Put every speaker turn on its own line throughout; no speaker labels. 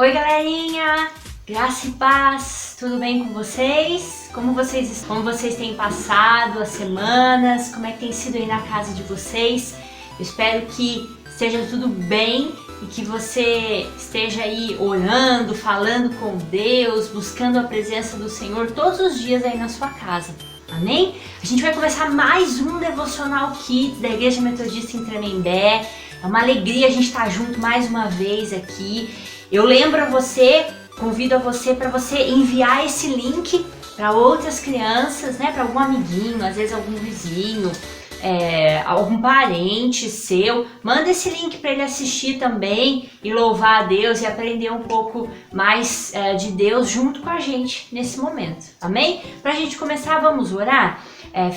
Oi galerinha, graça e paz, tudo bem com vocês? Como vocês têm passado as semanas? Como é que tem sido aí na casa de vocês? Eu espero que esteja tudo bem e que você esteja aí orando, falando com Deus, buscando a presença do Senhor todos os dias aí na sua casa. Amém? A gente vai começar mais um Devocional Kids da Igreja Metodista em Tremembé. É uma alegria a gente estar junto mais uma vez aqui. Eu lembro a você, convido a você para você enviar esse link para outras crianças, né? Para algum amiguinho, às vezes algum vizinho, algum parente seu. Manda esse link para ele assistir também e louvar a Deus e aprender um pouco mais de Deus junto com a gente nesse momento. Amém? Para a gente começar, vamos orar?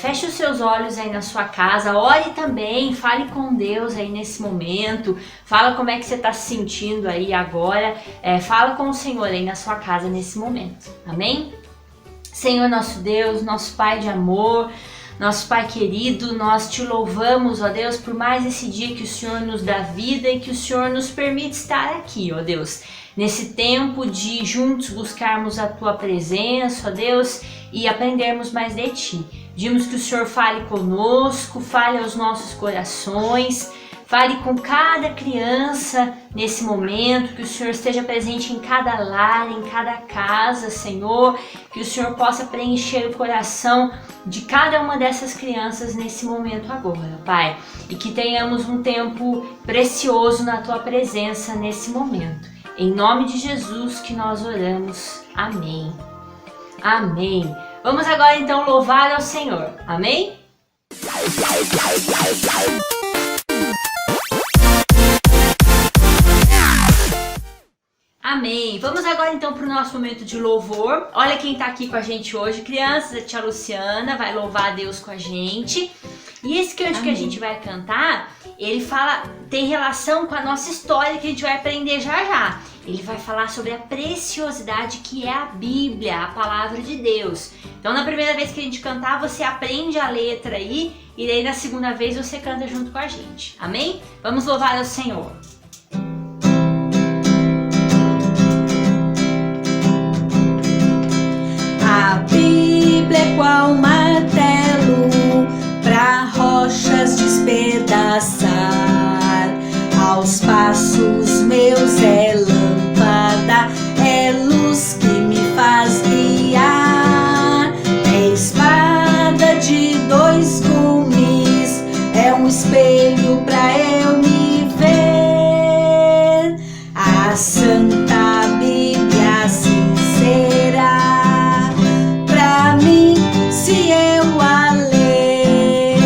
Feche os seus olhos aí na sua casa, ore também, fale com Deus aí nesse momento, fala como é que você está se sentindo aí agora, fala com o Senhor aí na sua casa nesse momento, amém? Senhor nosso Deus, nosso Pai de amor, nosso Pai querido, nós te louvamos, ó Deus, por mais esse dia que o Senhor nos dá vida e que o Senhor nos permite estar aqui, ó Deus, nesse tempo de juntos buscarmos a Tua presença, ó Deus, e aprendermos mais de Ti. Pedimos que o Senhor fale conosco, fale aos nossos corações, fale com cada criança nesse momento, que o Senhor esteja presente em cada lar, em cada casa, Senhor, que o Senhor possa preencher o coração de cada uma dessas crianças nesse momento agora, Pai, e que tenhamos um tempo precioso na Tua presença nesse momento. Em nome de Jesus que nós oramos. Amém. Amém. Vamos agora então louvar ao Senhor. Amém? Amém. Vamos agora então para o nosso momento de louvor. Olha quem está aqui com a gente hoje. Crianças, a tia Luciana vai louvar a Deus com a gente. E esse cântico que a gente vai cantar, ele tem relação com a nossa história que a gente vai aprender já já. Ele vai falar sobre a preciosidade que é a Bíblia, a palavra de Deus. Então na primeira vez que a gente cantar, você aprende a letra aí, e daí na segunda vez você canta junto com a gente. Amém? Vamos louvar ao Senhor.
A Bíblia é qual martelo pra rochas despedaçar. Aos passos meus é lâmpada, é luz que me faz guiar. É espada de dois gumes, é um espelho pra eu me ver. A Santa Bíblia sincera pra mim, se eu a ler.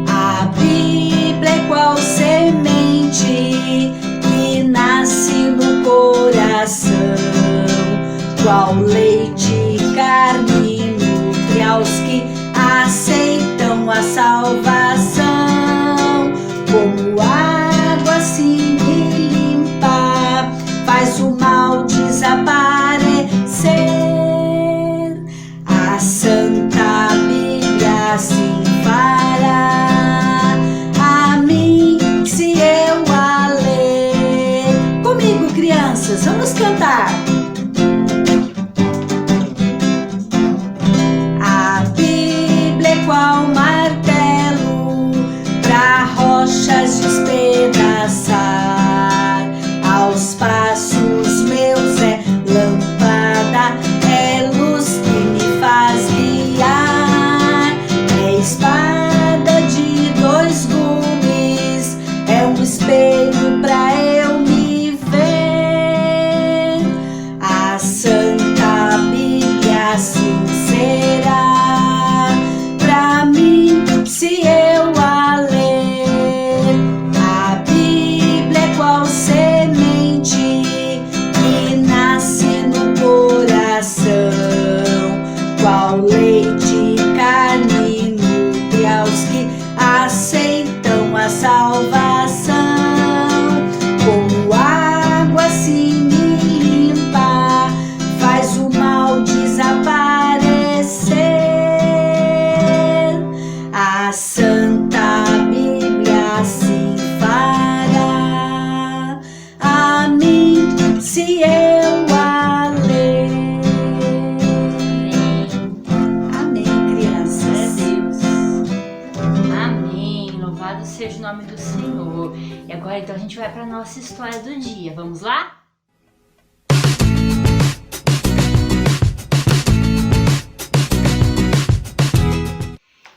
A Bíblia é qual semente que nasce no coração, qual leite e carne nutre aos que aceitam a salvação. Como água assim me limpa, faz o mal desaparecer. A Santa Bíblia assim fará a mim, se eu a ler. Comigo, crianças, vamos cantar. A Bíblia é qual martelo pra rochas despedaçar. Aos passos meus é lâmpada, é luz que me faz guiar. É espada de dois gumes, é um espelho pra eu me ver. A Santa Bíblia sincera pra mim, se eu a ler. A
seja o nome do Senhor. E agora então a gente vai para a nossa história do dia. Vamos lá?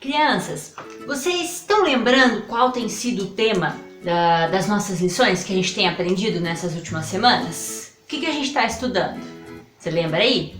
Crianças, vocês estão lembrando qual tem sido o tema das nossas lições que a gente tem aprendido nessas últimas semanas? O que a gente está estudando? Você lembra aí?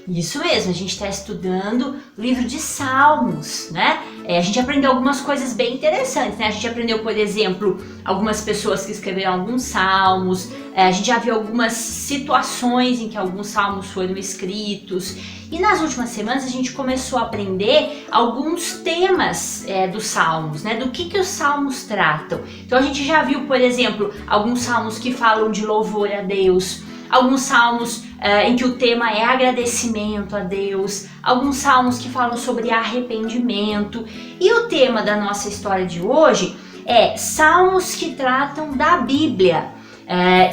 Isso mesmo, a gente está estudando o livro de Salmos, né? A gente aprendeu algumas coisas bem interessantes, né? A gente aprendeu, por exemplo, algumas pessoas que escreveram alguns salmos, a gente já viu algumas situações em que alguns salmos foram escritos, e nas últimas semanas a gente começou a aprender alguns temas dos salmos, né? Do que os salmos tratam. Então a gente já viu, por exemplo, alguns salmos que falam de louvor a Deus, alguns salmos em que o tema é agradecimento a Deus, alguns salmos que falam sobre arrependimento, e o tema da nossa história de hoje é salmos que tratam da Bíblia.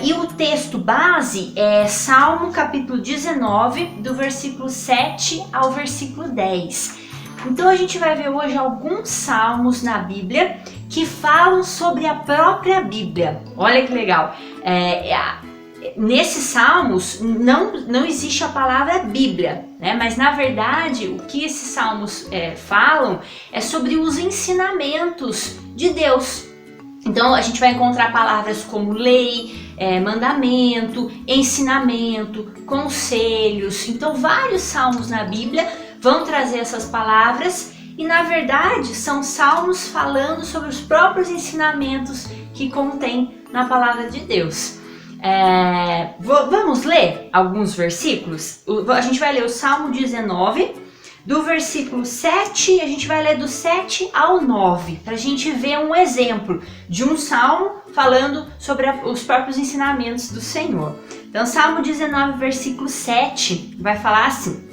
E o texto base é Salmo capítulo 19, do versículo 7 ao versículo 10. Então a gente vai ver hoje alguns salmos na Bíblia que falam sobre a própria Bíblia. Olha que legal! Nesses salmos não existe a palavra Bíblia, né? Mas na verdade o que esses salmos falam é sobre os ensinamentos de Deus. Então a gente vai encontrar palavras como lei, mandamento, ensinamento, conselhos. Então vários salmos na Bíblia vão trazer essas palavras e na verdade são salmos falando sobre os próprios ensinamentos que contém na palavra de Deus. Vamos ler alguns versículos? A gente vai ler o Salmo 19, do versículo 7, a gente vai ler do 7 ao 9, para a gente ver um exemplo de um salmo falando sobre os próprios ensinamentos do Senhor. Então, Salmo 19, versículo 7, vai falar assim: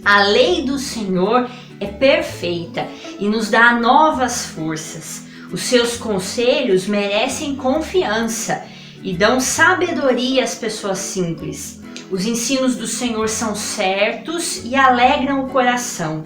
a lei do Senhor é perfeita e nos dá novas forças. Os seus conselhos merecem confiança e dão sabedoria às pessoas simples. Os ensinos do Senhor são certos e alegram o coração.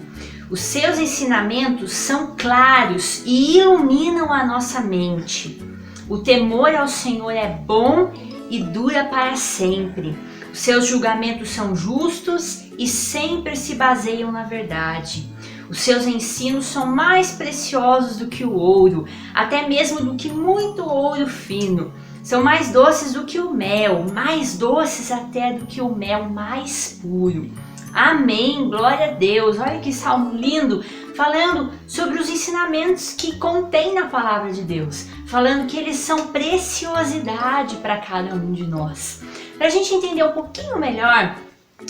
Os seus ensinamentos são claros e iluminam a nossa mente. O temor ao Senhor é bom e dura para sempre. Os seus julgamentos são justos e sempre se baseiam na verdade. Os seus ensinos são mais preciosos do que o ouro, até mesmo do que muito ouro fino. São mais doces do que o mel, mais doces até do que o mel mais puro. Amém, glória a Deus. Olha que salmo lindo, falando sobre os ensinamentos que contém na palavra de Deus, falando que eles são preciosidade para cada um de nós. Para a gente entender um pouquinho melhor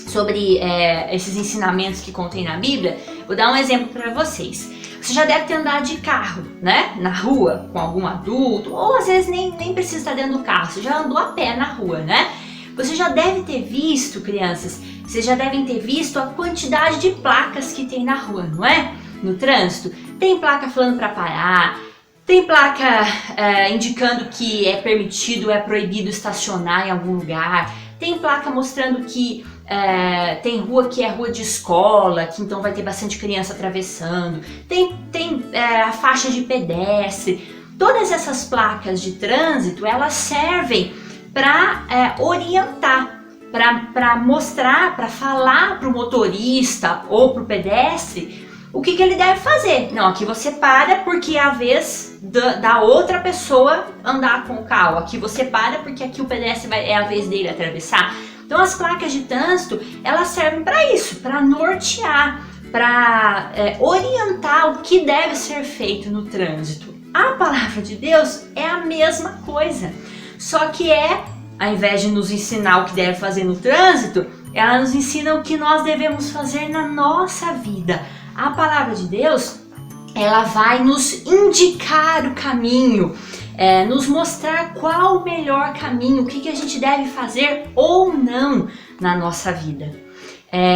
sobre esses ensinamentos que contém na Bíblia, vou dar um exemplo para vocês. Você já deve ter andado de carro, né? Na rua, com algum adulto, ou às vezes nem precisa estar dentro do carro, você já andou a pé na rua, né? Você já deve ter visto, crianças, vocês já devem ter visto a quantidade de placas que tem na rua, não é? No trânsito. Tem placa falando para parar, tem placa indicando que é permitido, é proibido estacionar em algum lugar, tem placa mostrando que tem rua que é rua de escola, que então vai ter bastante criança atravessando, tem a faixa de pedestre. Todas essas placas de trânsito, elas servem para orientar, para mostrar, para falar para o motorista ou para o pedestre o que ele deve fazer. Não, aqui você para porque é a vez da outra pessoa andar com o carro, aqui você para porque aqui o pedestre é a vez dele atravessar. Então as placas de trânsito, elas servem para isso, para nortear, para orientar o que deve ser feito no trânsito. A palavra de Deus é a mesma coisa, só que ao invés de nos ensinar o que deve fazer no trânsito, ela nos ensina o que nós devemos fazer na nossa vida. A palavra de Deus, ela vai nos indicar o caminho, nos mostrar qual o melhor caminho, o que a gente deve fazer ou não na nossa vida.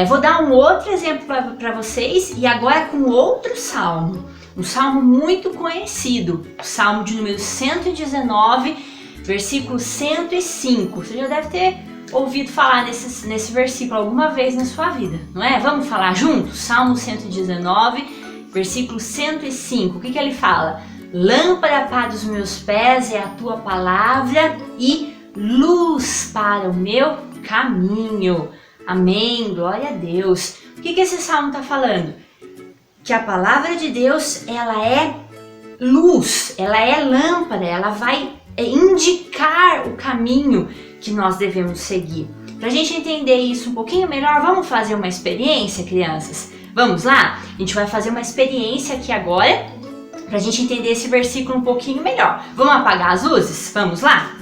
Vou dar um outro exemplo para vocês, e agora com outro salmo, um salmo muito conhecido, o salmo de número 119, versículo 105. Você já deve ter ouvido falar nesse versículo alguma vez na sua vida, não é? Vamos falar juntos? Salmo 119, versículo 105. O que ele fala? Lâmpada para os meus pés é a tua palavra e luz para o meu caminho. Amém, glória a Deus. O que esse salmo está falando? Que a palavra de Deus, ela é luz, ela é lâmpada, ela vai indicar o caminho que nós devemos seguir. Para a gente entender isso um pouquinho melhor, vamos fazer uma experiência, crianças? Vamos lá? A gente vai fazer uma experiência aqui agora, para a gente entender esse versículo um pouquinho melhor. Vamos apagar as luzes? Vamos lá?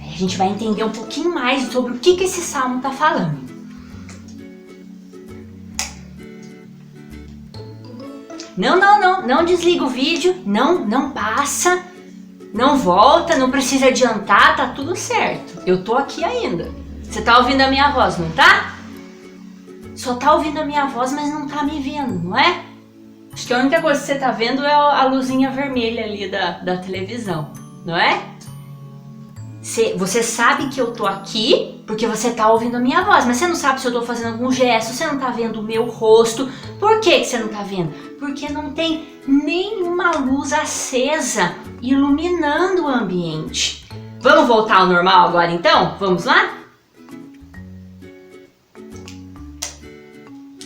A gente vai entender um pouquinho mais sobre o que esse salmo está falando. Não desliga o vídeo, não passa, não volta, não precisa adiantar, tá tudo certo. Eu tô aqui ainda. Você tá ouvindo a minha voz, não tá? Só tá ouvindo a minha voz, mas não tá me vendo, não é? Acho que a única coisa que você tá vendo é a luzinha vermelha ali da televisão, não é? Você sabe que eu tô aqui porque você tá ouvindo a minha voz, mas você não sabe se eu tô fazendo algum gesto, você não tá vendo o meu rosto. Por que você não tá vendo? Porque não tem nenhuma luz acesa iluminando o ambiente. Vamos voltar ao normal agora então? Vamos lá?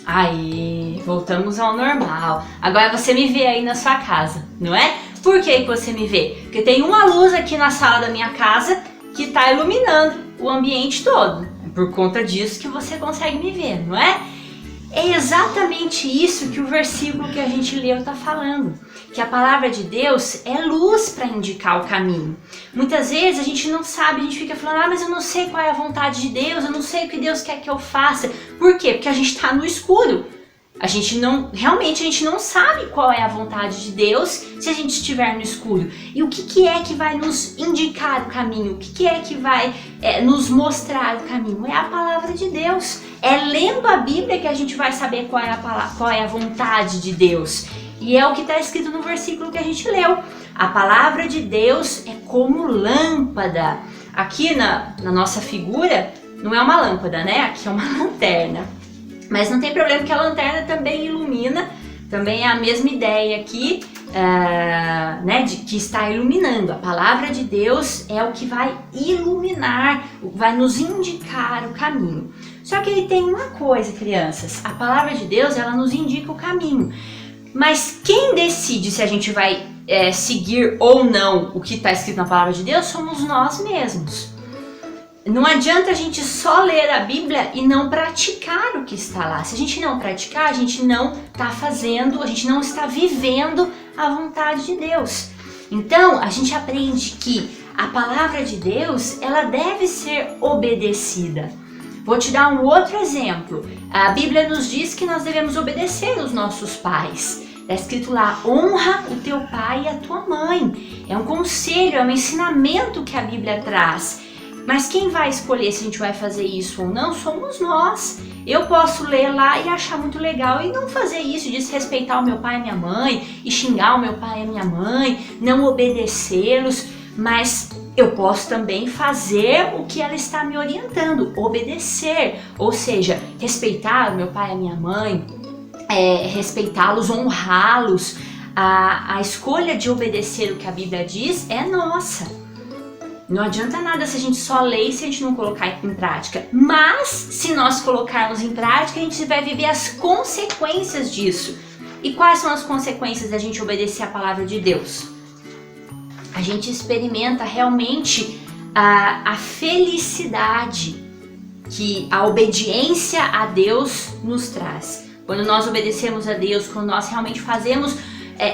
Aí, voltamos ao normal. Agora você me vê aí na sua casa, não é? Por que você me vê? Porque tem uma luz aqui na sala da minha casa que está iluminando o ambiente todo. É por conta disso que você consegue me ver, não é? É exatamente isso que o versículo que a gente leu está falando. Que a palavra de Deus é luz para indicar o caminho. Muitas vezes a gente não sabe, a gente fica falando, mas eu não sei qual é a vontade de Deus, eu não sei o que Deus quer que eu faça. Por quê? Porque a gente está no escuro. Realmente a gente não sabe qual é a vontade de Deus se a gente estiver no escuro. E o que é que vai nos indicar o caminho? O que é que vai nos mostrar o caminho? É a palavra de Deus. É lendo a Bíblia que a gente vai saber qual é a vontade de Deus. E é o que está escrito no versículo que a gente leu. A palavra de Deus é como lâmpada. Aqui na nossa figura não é uma lâmpada, né? Aqui é uma lanterna. Mas não tem problema que a lanterna também ilumina, também é a mesma ideia aqui, né, de que está iluminando. A palavra de Deus é o que vai iluminar, vai nos indicar o caminho. Só que ele tem uma coisa, crianças, a palavra de Deus, ela nos indica o caminho. Mas quem decide se a gente vai seguir ou não o que está escrito na palavra de Deus somos nós mesmos. Não adianta a gente só ler a Bíblia e não praticar o que está lá. Se a gente não praticar, a gente não está fazendo, a gente não está vivendo a vontade de Deus. Então, a gente aprende que a palavra de Deus, ela deve ser obedecida. Vou te dar um outro exemplo. A Bíblia nos diz que nós devemos obedecer os nossos pais. Está escrito lá, honra o teu pai e a tua mãe. É um conselho, é um ensinamento que a Bíblia traz. Mas quem vai escolher se a gente vai fazer isso ou não somos nós. Eu posso ler lá e achar muito legal e não fazer isso, desrespeitar o meu pai e minha mãe, e xingar o meu pai e a minha mãe, não obedecê-los, mas eu posso também fazer o que ela está me orientando, obedecer, ou seja, respeitar o meu pai e a minha mãe, respeitá-los, honrá-los. A escolha de obedecer o que a Bíblia diz é nossa. Não adianta nada se a gente só lê e se a gente não colocar em prática. Mas, se nós colocarmos em prática, a gente vai viver as consequências disso. E quais são as consequências da gente obedecer a palavra de Deus? A gente experimenta realmente a felicidade que a obediência a Deus nos traz. Quando nós obedecemos a Deus, quando nós realmente fazemos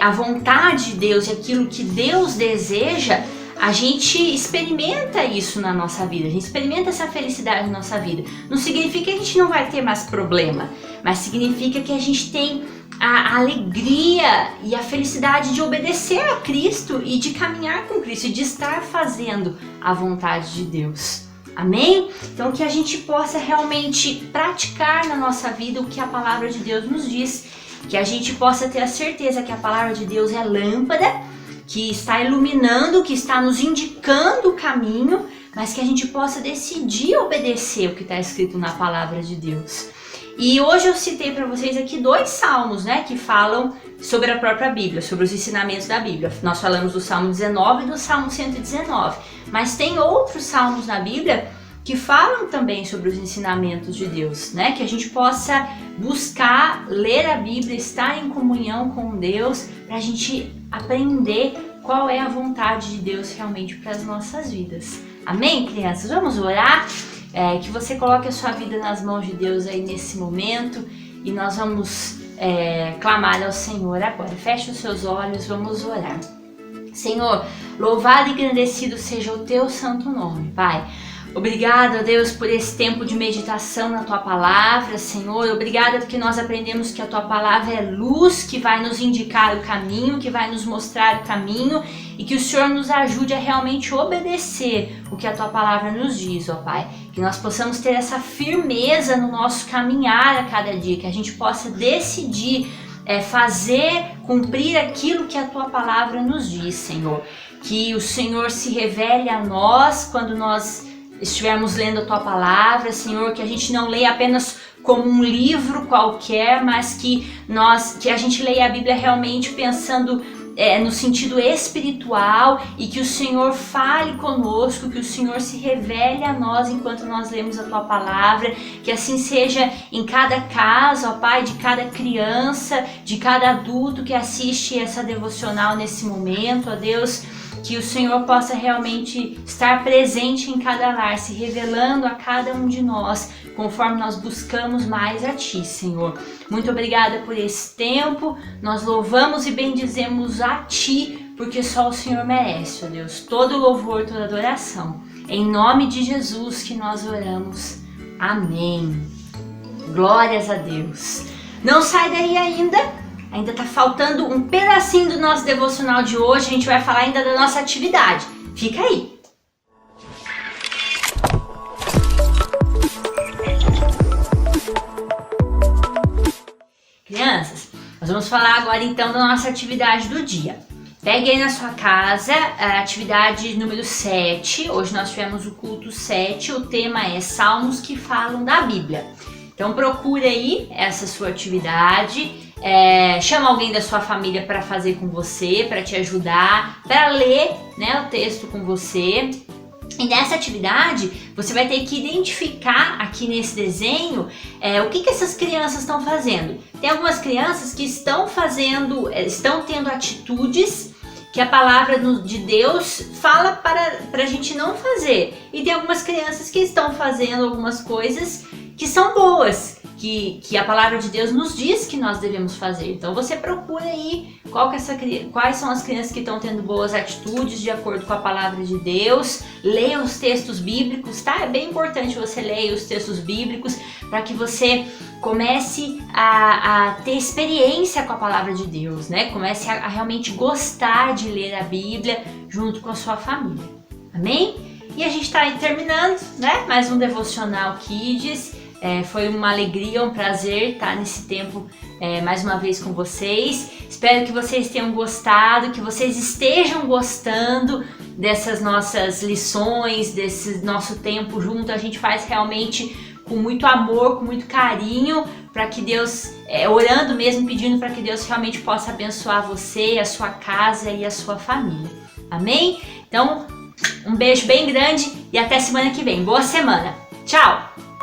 a vontade de Deus e aquilo que Deus deseja, a gente experimenta isso na nossa vida, a gente experimenta essa felicidade na nossa vida. Não significa que a gente não vai ter mais problema, mas significa que a gente tem a alegria e a felicidade de obedecer a Cristo e de caminhar com Cristo e de estar fazendo a vontade de Deus. Amém? Então que a gente possa realmente praticar na nossa vida o que a palavra de Deus nos diz, que a gente possa ter a certeza que a palavra de Deus é lâmpada, que está iluminando, que está nos indicando o caminho, mas que a gente possa decidir obedecer o que está escrito na palavra de Deus. E hoje eu citei para vocês aqui 2 salmos, né, que falam sobre a própria Bíblia, sobre os ensinamentos da Bíblia. Nós falamos do Salmo 19 e do Salmo 119, mas tem outros salmos na Bíblia que falam também sobre os ensinamentos de Deus, né? Que a gente possa buscar ler a Bíblia, estar em comunhão com Deus, para a gente aprender qual é a vontade de Deus realmente para as nossas vidas. Amém, crianças? Vamos orar? Que você coloque a sua vida nas mãos de Deus aí nesse momento e nós vamos clamar ao Senhor agora. Feche os seus olhos, vamos orar. Senhor, louvado e engrandecido seja o teu santo nome, Pai. Obrigada, Deus, por esse tempo de meditação na Tua Palavra, Senhor. Obrigada porque nós aprendemos que a Tua Palavra é luz, que vai nos indicar o caminho, que vai nos mostrar o caminho e que o Senhor nos ajude a realmente obedecer o que a Tua Palavra nos diz, ó Pai. Que nós possamos ter essa firmeza no nosso caminhar a cada dia, que a gente possa decidir fazer, cumprir aquilo que a Tua Palavra nos diz, Senhor. Que o Senhor se revele a nós quando nós estivermos lendo a Tua Palavra, Senhor, que a gente não leia apenas como um livro qualquer, mas que a gente leia a Bíblia realmente pensando no sentido espiritual e que o Senhor fale conosco, que o Senhor se revele a nós enquanto nós lemos a Tua Palavra, que assim seja em cada casa, ó Pai, de cada criança, de cada adulto que assiste essa devocional nesse momento, ó Deus, que o Senhor possa realmente estar presente em cada lar, se revelando a cada um de nós, conforme nós buscamos mais a Ti, Senhor. Muito obrigada por esse tempo, nós louvamos e bendizemos a Ti, porque só o Senhor merece, ó Deus, todo louvor, toda adoração. Em nome de Jesus que nós oramos. Amém. Glórias a Deus. Não sai daí ainda tá faltando um pedacinho do nosso devocional de hoje, a gente vai falar ainda da nossa atividade. Fica aí! Crianças, nós vamos falar agora então da nossa atividade do dia. Pegue aí na sua casa a atividade número 7, hoje nós tivemos o culto 7, o tema é Salmos que falam da Bíblia. Então procure aí essa sua atividade. Chama alguém da sua família para fazer com você, para te ajudar, para ler, né, o texto com você. E nessa atividade você vai ter que identificar aqui nesse desenho o que essas crianças estão fazendo. Tem algumas crianças que estão tendo atitudes que a palavra de Deus fala para a gente não fazer. E tem algumas crianças que estão fazendo algumas coisas que são boas, que a palavra de Deus nos diz que nós devemos fazer. Então você procura aí quais são as crianças que estão tendo boas atitudes de acordo com a palavra de Deus. Leia os textos bíblicos, tá? É bem importante você ler os textos bíblicos para que você comece a ter experiência com a palavra de Deus, né? Comece a realmente gostar de ler a Bíblia junto com a sua família. Amém? E a gente está aí terminando, né? Mais um Devocional Kids. Foi uma alegria, um prazer estar nesse tempo mais uma vez com vocês. Espero que vocês tenham gostado, que vocês estejam gostando dessas nossas lições, desse nosso tempo junto. A gente faz realmente com muito amor, com muito carinho, para que Deus, orando mesmo, pedindo para que Deus realmente possa abençoar você, a sua casa e a sua família. Amém? Então, um beijo bem grande e até semana que vem. Boa semana! Tchau!